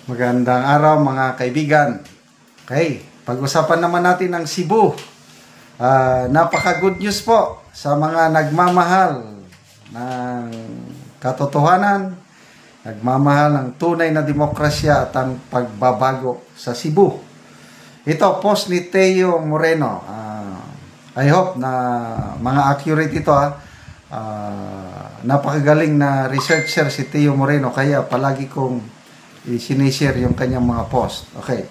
Magandang araw mga kaibigan. Okay, pag-usapan naman natin ang Cebu. Napaka-good news po sa mga nagmamahal ng katotohanan, nagmamahal ng tunay na demokrasya at ang pagbabago sa Cebu. Ito, post ni Teo Moreno. I hope na mga accurate ito. Napakagaling na researcher si Teo Moreno, kaya palagi kong sinishare yung kanyang mga post. Okay.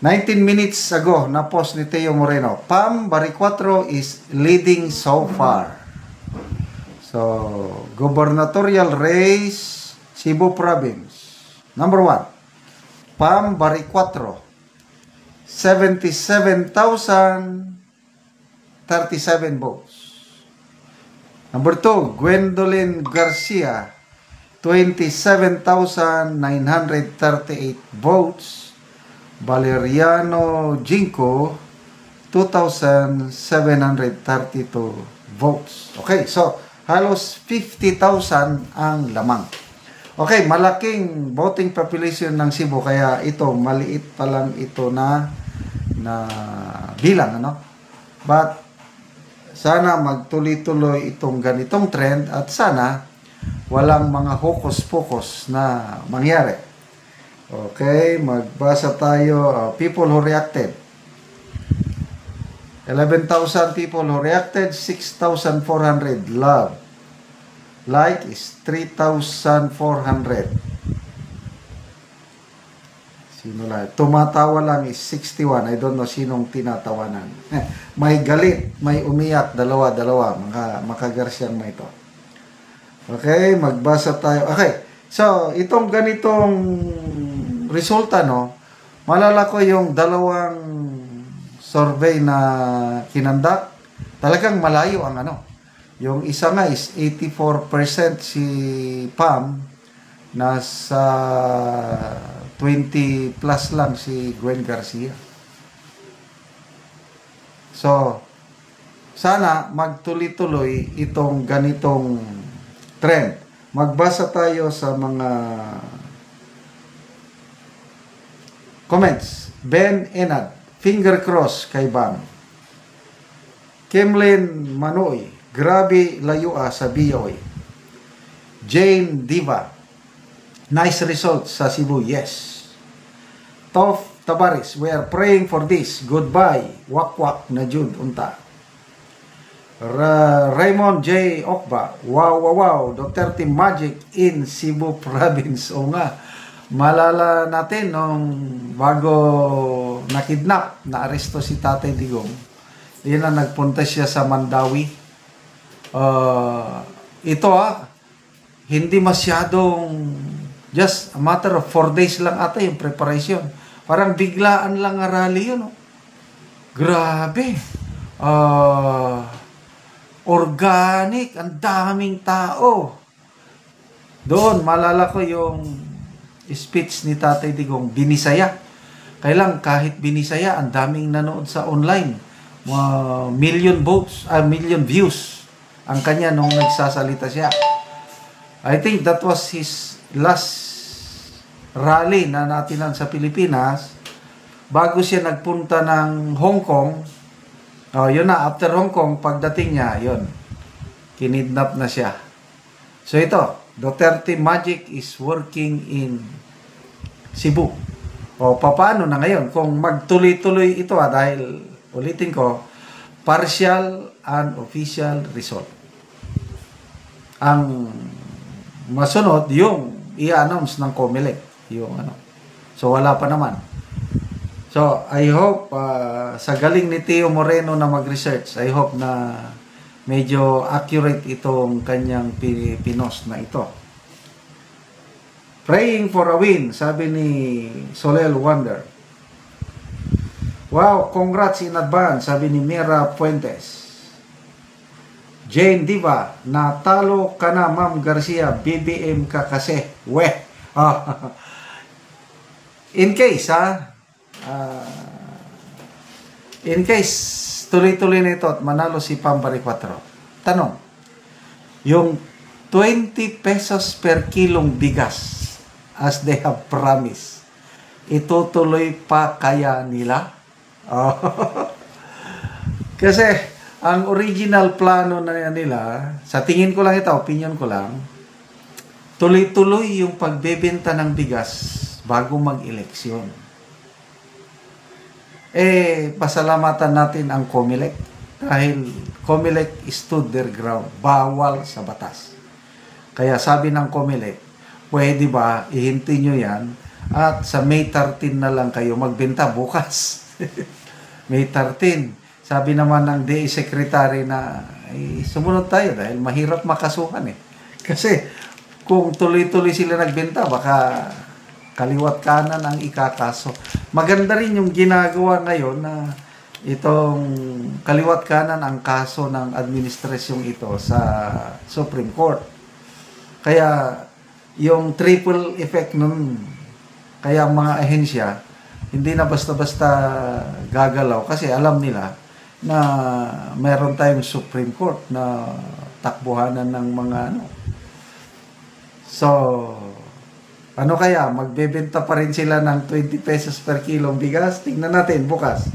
19 minutes ago na post ni Teo Moreno. Pam Baricuatro is leading so far. So, gubernatorial race, Cebu Province. Number 1, Pam Baricuatro, 77,037 votes. Number 2, Gwendolyn Garcia, 27,938 votes. Valeriano Jinko, 2,732 votes. Okay, so halos 50,000 ang lamang. Okay, malaking voting population ng Cebu, kaya ito, maliit pa lang ito na bilang, ano? But sana magtuloy-tuloy itong ganitong trend at sana walang mga hocus-pocus na mangyari. Okay, magbasa tayo. People who reacted. 11,000 people who reacted, 6,400 love. Like is 3,400. Sino lang? Tumatawa lang is 61. I don't know sinong tinatawanan. May galit, may umiyak, dalawa-dalawa. Makagarsyang may ito. Okay, magbasa tayo. Okay, so itong ganitong resulta, no, malala ko yung dalawang survey na kinandak, talagang malayo ang ano. Yung isa nga is 84% si Pam, nasa 20 plus lang si Gwen Garcia. So, sana magtuloy-tuloy itong ganitong trend. Magbasa tayo sa mga comments. Ben Enad, finger cross kay Bam. Kimlin Manoy, grabe layua sa BOI. Jane Diva, nice result sa Cebu, yes. Tof Tabaris, we are praying for this. Goodbye, wakwak na jud unta. Raymond J. Okba, wow, Duterte magic in Cebu Province. O nga, malala natin nung bago nakidnap, na-aresto si Tatay Digong, yun na nagpunta siya sa Mandawi. Ito hindi masyadong, just a matter of 4 days lang ata yung preparation. Parang biglaan lang ang rally yun. Grabe. Organic, ang daming tao. Doon, malala ko yung speech ni Tatay Digong, binisaya. Kailang kahit binisaya, ang daming nanood sa online. Million views ang kanya nung nagsasalita siya. I think that was his last rally na natinan sa Pilipinas bago siya nagpunta ng Hong Kong. Yun na, after Hong Kong, pagdating niya, yun, kinidnap na siya. So ito, Duterte magic is working in Cebu. Paano na ngayon? Kung magtuloy-tuloy ito, dahil, ulitin ko, partial and official result. Ang masunod, yung i-announce ng COMELEC. Yung ano. So wala pa naman. So, I hope, sa galing ni Teo Moreno na mag-research, I hope na medyo accurate itong kanyang pinost na ito. Praying for a win, sabi ni Solel Wonder. Wow, congrats in advance, sabi ni Mira Fuentes. Jane Diva, natalo ka na, Ma'am Garcia, BBM ka kasi. In case, in case tuloy-tuloy na ito at manalo si Pam Baricuatro, tanong, yung 20 pesos per kilong bigas as they have promised. Itutuloy pa kaya nila? Oh. Kasi, ang original plano na nila, sa tingin ko lang ito, opinion ko lang, tuloy-tuloy yung pagbebenta ng bigas bago mag-eleksyon. Pasalamatan natin ang COMELEC dahil COMELEC stood their ground. Bawal sa batas. Kaya sabi ng COMELEC, pwede ba ihinti nyo yan at sa May 13 na lang kayo magbenta bukas. May 13. Sabi naman ng DA Secretary na sumunod tayo dahil mahirap makasuhan eh. Kasi kung tuloy-tuloy sila nagbenta, baka kaliwat kanan ang ikakaso. Maganda rin yung ginagawa ngayon na itong kaliwat kanan ang kaso ng administrasyong ito sa Supreme Court. Kaya yung triple effect nun, kaya ang mga ahensya, hindi na basta-basta gagalaw kasi alam nila na meron tayong Supreme Court na takbuhanan ng mga ano. So, ano kaya? Magbebenta pa rin sila ng 20 pesos per kilong bigas? Tingnan natin bukas.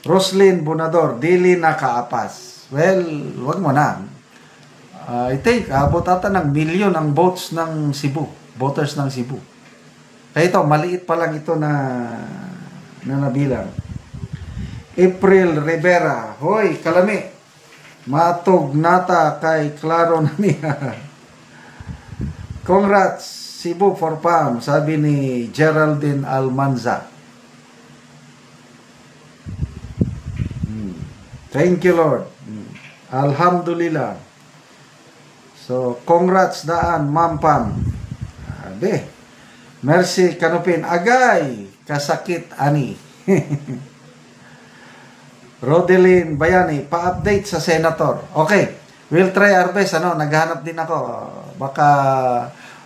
Roslyn Bonador, dili nakaapas. Well, wag mo na. I think, abot ata ng milyon ang votes ng Cebu. Voters ng Cebu. Kaya ito, maliit pa lang ito na nabilang. April Rivera, hoy, kalami. Matog nata kay Claro na niya. Congrats, Cebu for Pam, sabi ni Geraldine Almanza. Thank you, Lord. Alhamdulillah. So, congrats daan, Ma'am Pam. Abe, Mercy Kanupin, agay, kasakit ani. Rodeline Bayani, pa-update sa Senator. Okay, we'll try our best. Naghanap din ako. Baka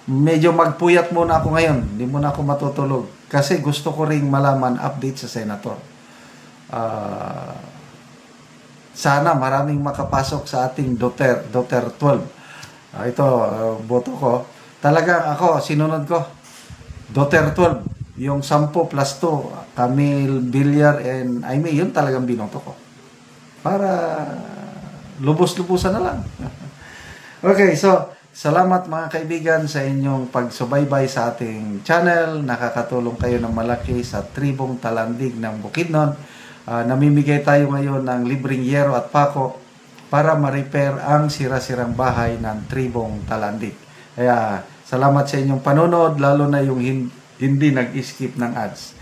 medyo magpuyat muna ako ngayon. Hindi muna ako matutulog. Kasi gusto ko ring malaman update sa Senator. Sana maraming makapasok sa ating Duterte 12. Ito, boto ko. Talagang ako, sinunod ko. Duterte 12. Yung 10 plus 2, Camille Villar and Aimee, yun talagang binoto ko. Para lubos-lubusan na lang. Okay, so, salamat mga kaibigan sa inyong pagsubaybay sa ating channel. Nakakatulong kayo ng malaki sa Tribong Talandig ng Bukidnon. Namimigay tayo ngayon ng libreng yero at pako para ma-repair ang sira-sirang bahay ng Tribong Talandig. Kaya salamat sa inyong panonood, lalo na yung hindi nag-skip ng ads.